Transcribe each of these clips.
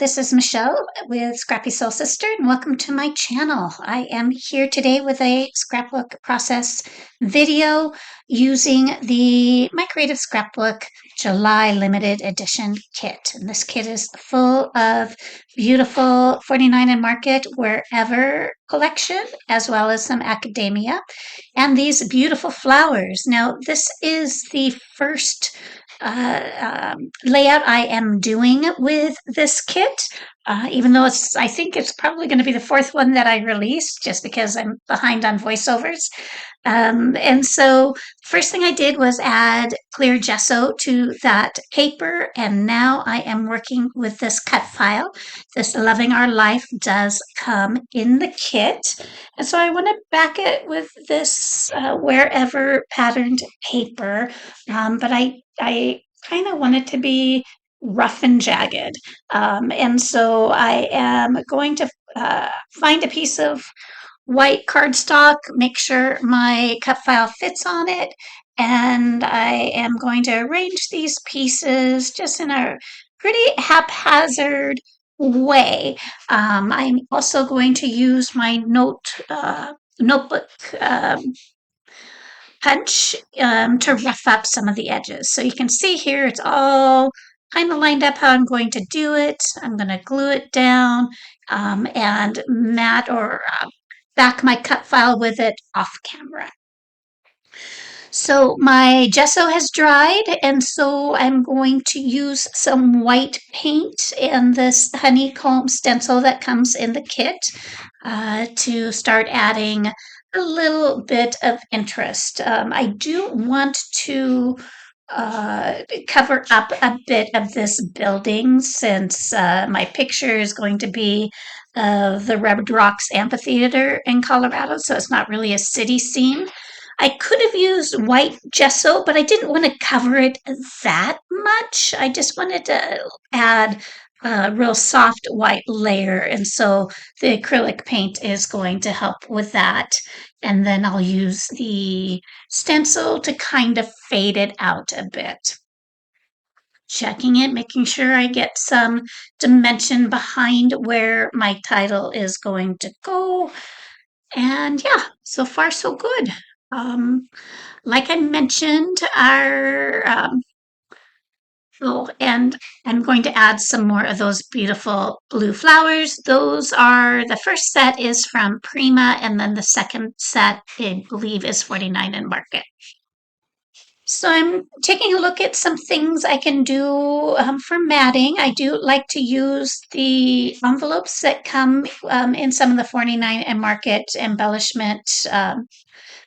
this is Michelle with Scrappy Soul Sister, and welcome to my channel. I am here today with a scrapbook process video using my Creative Scrapbook July limited edition kit. And this kit is full of beautiful 49 and Market Wherever collection, as well as some academia, and these beautiful flowers. Now, this is the first layout I am doing with this kit, even though I think it's probably going to be the fourth one that I release just because I'm behind on voiceovers. And so first thing I did was add clear gesso to that paper, and now I am working with this cut file. This Loving Our Life does come in the kit, and so I want to back it with this wherever patterned paper, but I kind of want it to be rough and jagged. And so I am going to find a piece of white cardstock, make sure my cut file fits on it, and I am going to arrange these pieces just in a pretty haphazard way. I'm also going to use my notebook punch to rough up some of the edges. So you can see here it's all kind of lined up how I'm going to do it. I'm going to glue it down and mat or back my cut file with it off camera. So my gesso has dried, and so I'm going to use some white paint and this honeycomb stencil that comes in the kit to start adding a little bit of interest. I do want to cover up a bit of this building since my picture is going to be of the Red Rocks Amphitheater in Colorado, so it's not really a city scene. I could have used white gesso, but I didn't want to cover it that much. I just wanted to add a real soft white layer, and so the acrylic paint is going to help with that. And then I'll use the stencil to kind of fade it out a bit. Checking it, making sure I get some dimension behind where my title is going to go. And yeah, so far so good. Like I mentioned, and I'm going to add some more of those beautiful blue flowers. The first set is from Prima, and then the second set, I believe, is 49 and Market. So I'm taking a look at some things I can do for matting. I do like to use the envelopes that come in some of the 49 and Market embellishment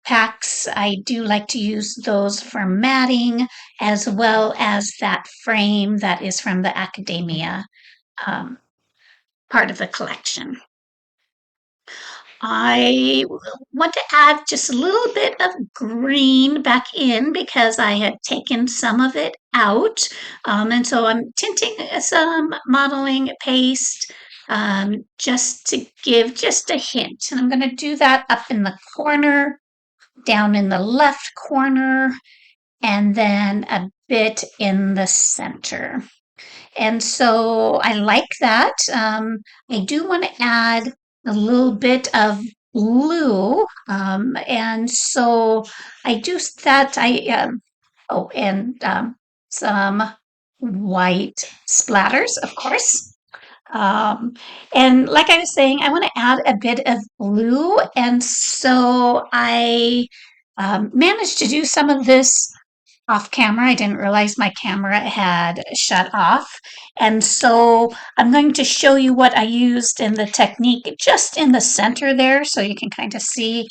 packs. I do like to use those for matting, as well as that frame that is from the academia part of the collection. I want to add just a little bit of green back in because I had taken some of it out. And so I'm tinting some modeling paste just to give just a hint. And I'm going to do that up in the corner, down in the left corner, and then a bit in the center. And so I like that. I do want to add a little bit of blue. And so I do that. Some white splatters, of course. And like I was saying, I want to add a bit of blue. And so I managed to do some of this off camera. I didn't realize my camera had shut off. And so I'm going to show you what I used in the technique just in the center there so you can kind of see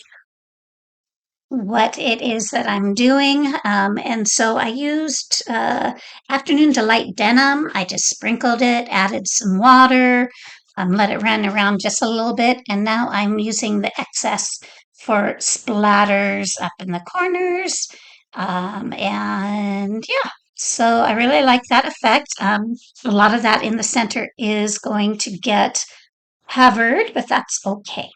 what it is that I'm doing. And so I used Afternoon Delight Denim. I just sprinkled it, added some water, let it run around just a little bit. And now I'm using the excess for splatters up in the corners. And yeah, so I really like that effect. A lot of that in the center is going to get covered, but that's okay.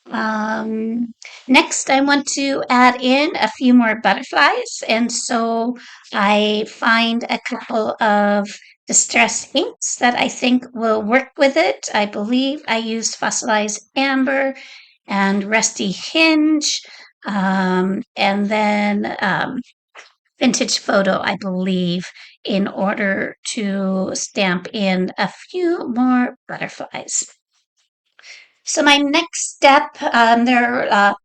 Um, Next, I want to add in a few more butterflies, and so I find a couple of distress inks that I think will work with it. I believe I used fossilized amber and rusty hinge, and then vintage photo, I believe, in order to stamp in a few more butterflies. So my next step, there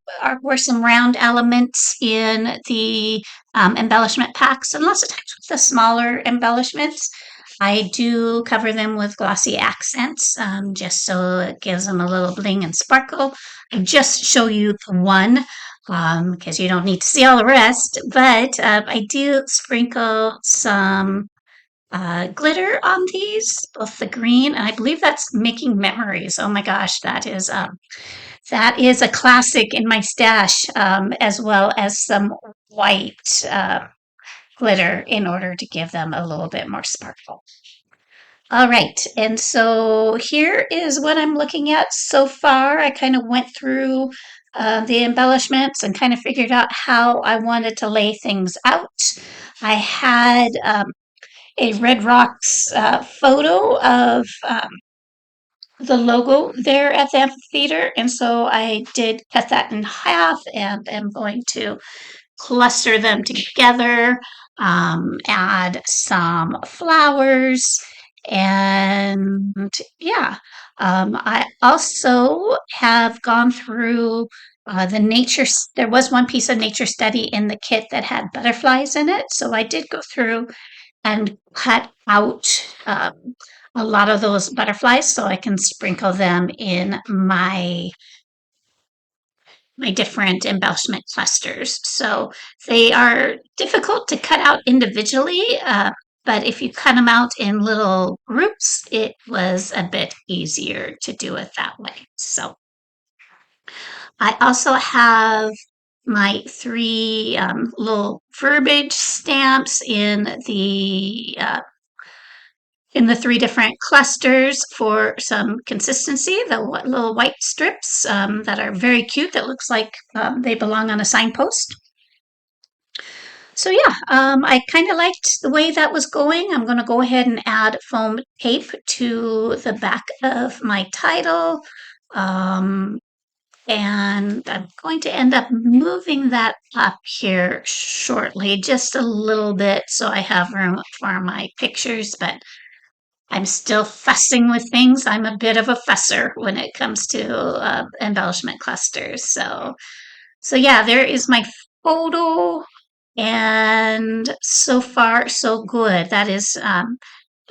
were some round elements in the embellishment packs, and lots of times with the smaller embellishments, I do cover them with glossy accents, just so it gives them a little bling and sparkle. I just show you the one because you don't need to see all the rest, but I do sprinkle some glitter on these, both the green, and I believe that's Making Memories. Oh my gosh, that is a classic in my stash, as well as some white glitter in order to give them a little bit more sparkle. All right, and so here is what I'm looking at so far. I kind of went through the embellishments and kind of figured out how I wanted to lay things out. I had a Red Rocks photo of the logo there at the amphitheater, and so I did cut that in half and am going to cluster them together, add some flowers, and yeah. I also have gone through the nature. There was one piece of nature study in the kit that had butterflies in it, so I did go through and cut out a lot of those butterflies so I can sprinkle them in my different embellishment clusters. So they are difficult to cut out individually, but if you cut them out in little groups, it was a bit easier to do it that way. So I also have my three little verbiage stamps in the three different clusters for some consistency. The little white strips that are very cute that looks like they belong on a signpost. So yeah, I kind of liked the way that was going. I'm going to go ahead and add foam tape to the back of my title. Um, and I'm going to end up moving that up here shortly, just a little bit so I have room for my pictures, but I'm still fussing with things. I'm a bit of a fusser when it comes to embellishment clusters. So yeah, there is my photo, and so far so good. That is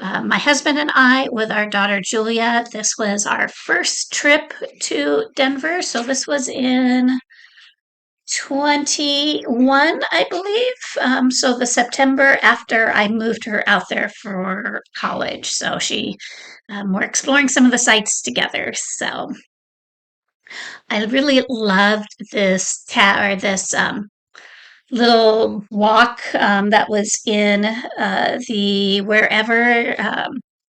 my husband and I with our daughter Julia. This was our first trip to Denver. So this was in 21, I believe. So the September after I moved her out there for college. So we're exploring some of the sites together. So I really loved this little walk that was in the wherever,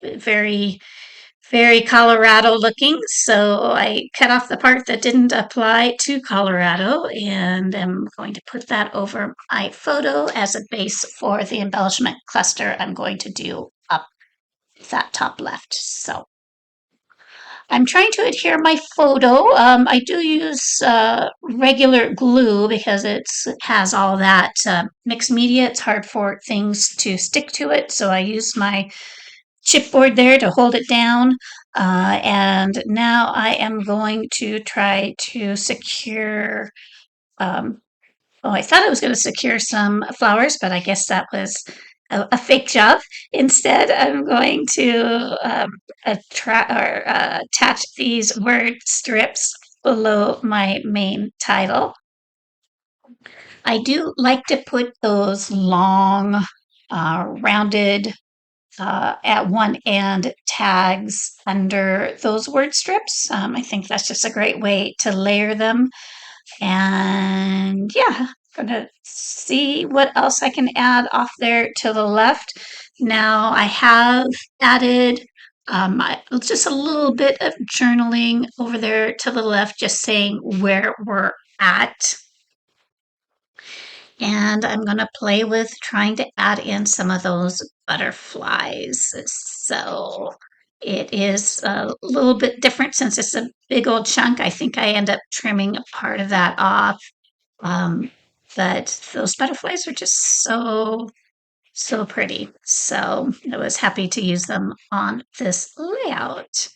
very very Colorado looking. So I cut off the part that didn't apply to Colorado and I'm going to put that over my photo as a base for the embellishment cluster I'm going to do up that top left. So I'm trying to adhere my photo. I do use regular glue because it has all that mixed media. It's hard for things to stick to it. So I use my chipboard there to hold it down. And now I am going to try to secure, um, oh, I thought I was going to secure some flowers, but I guess that was a fake job. Instead, I'm going to attach these word strips below my main title. I do like to put those long, rounded at one end tags under those word strips. I think that's just a great way to layer them. And yeah, I'm gonna see what else I can add off there to the left. Now I have added Just a little bit of journaling over there to the left, just saying where we're at. And I'm going to play with trying to add in some of those butterflies. So it is a little bit different since it's a big old chunk. I think I end up trimming a part of that off. Um, but those butterflies are just so pretty. So I was happy to use them on this layout.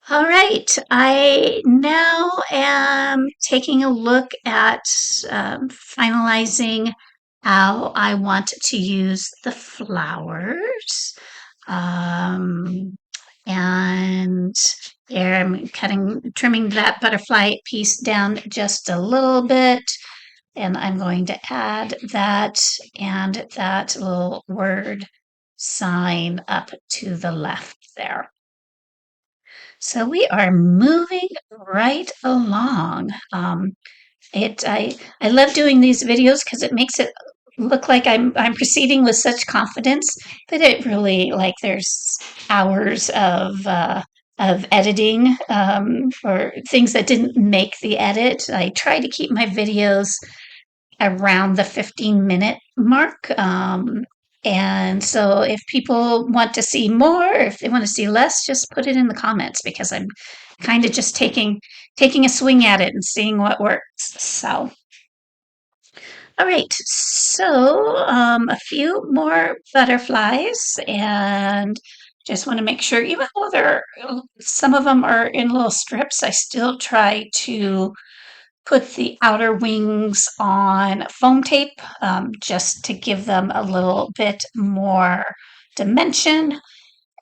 All right, I now am taking a look at finalizing how I want to use the flowers. Um, and there I'm trimming that butterfly piece down just a little bit. And I'm going to add that and that little word sign up to the left there. So we are moving right along. I love doing these videos because it makes it look like I'm proceeding with such confidence, but it really like there's hours of editing or things that didn't make the edit. I try to keep my videos around the 15-minute mark. And so if people want to see more, if they want to see less, just put it in the comments because I'm kind of just taking a swing at it and seeing what works. So, all right. So, a few more butterflies and just want to make sure, even though some of them are in little strips, I still try to put the outer wings on foam tape just to give them a little bit more dimension.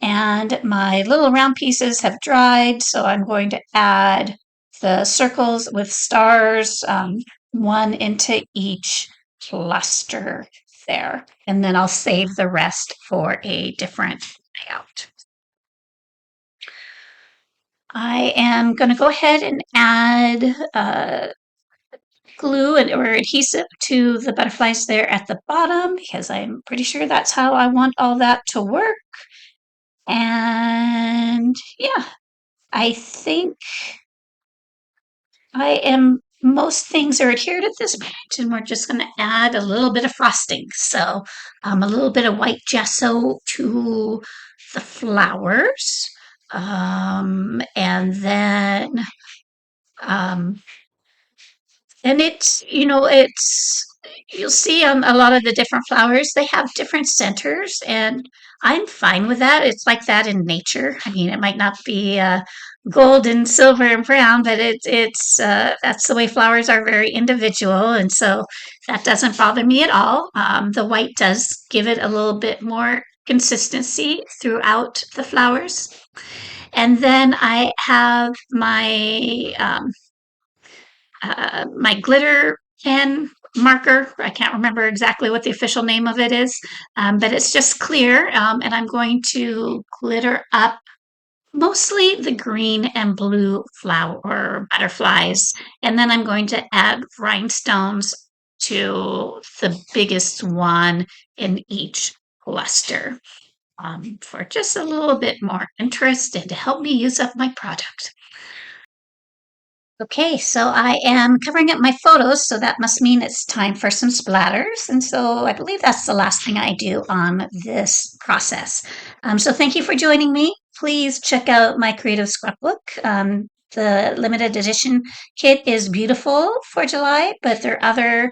And my little round pieces have dried, so I'm going to add the circles with stars, one into each cluster there. And then I'll save the rest for a different layout. I am going to go ahead and add glue or adhesive to the butterflies there at the bottom because I'm pretty sure that's how I want all that to work. And yeah, I think most things are adhered at this point, and we're just going to add a little bit of frosting. So a little bit of white gesso to the flowers. And then um, And you'll see on a lot of the different flowers, they have different centers, and I'm fine with that. It's like that in nature. I mean, it might not be gold and silver and brown, but that's the way flowers are very individual, and so that doesn't bother me at all. The white does give it a little bit more consistency throughout the flowers. And then I have my glitter pen marker. I can't remember exactly what the official name of it is, but it's just clear. And I'm going to glitter up mostly the green and blue flower or butterflies. And then I'm going to add rhinestones to the biggest one in each cluster for just a little bit more interest and to help me use up my product. Okay, so I am covering up my photos, so that must mean it's time for some splatters. And so I believe that's the last thing I do on this process. So thank you for joining me. Please check out my creative scrapbook. The limited edition kit is beautiful for July, but their other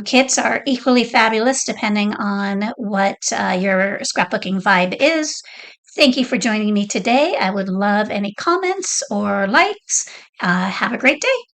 kits are equally fabulous depending on what your scrapbooking vibe is. Thank you for joining me today. I would love any comments or likes. Have a great day.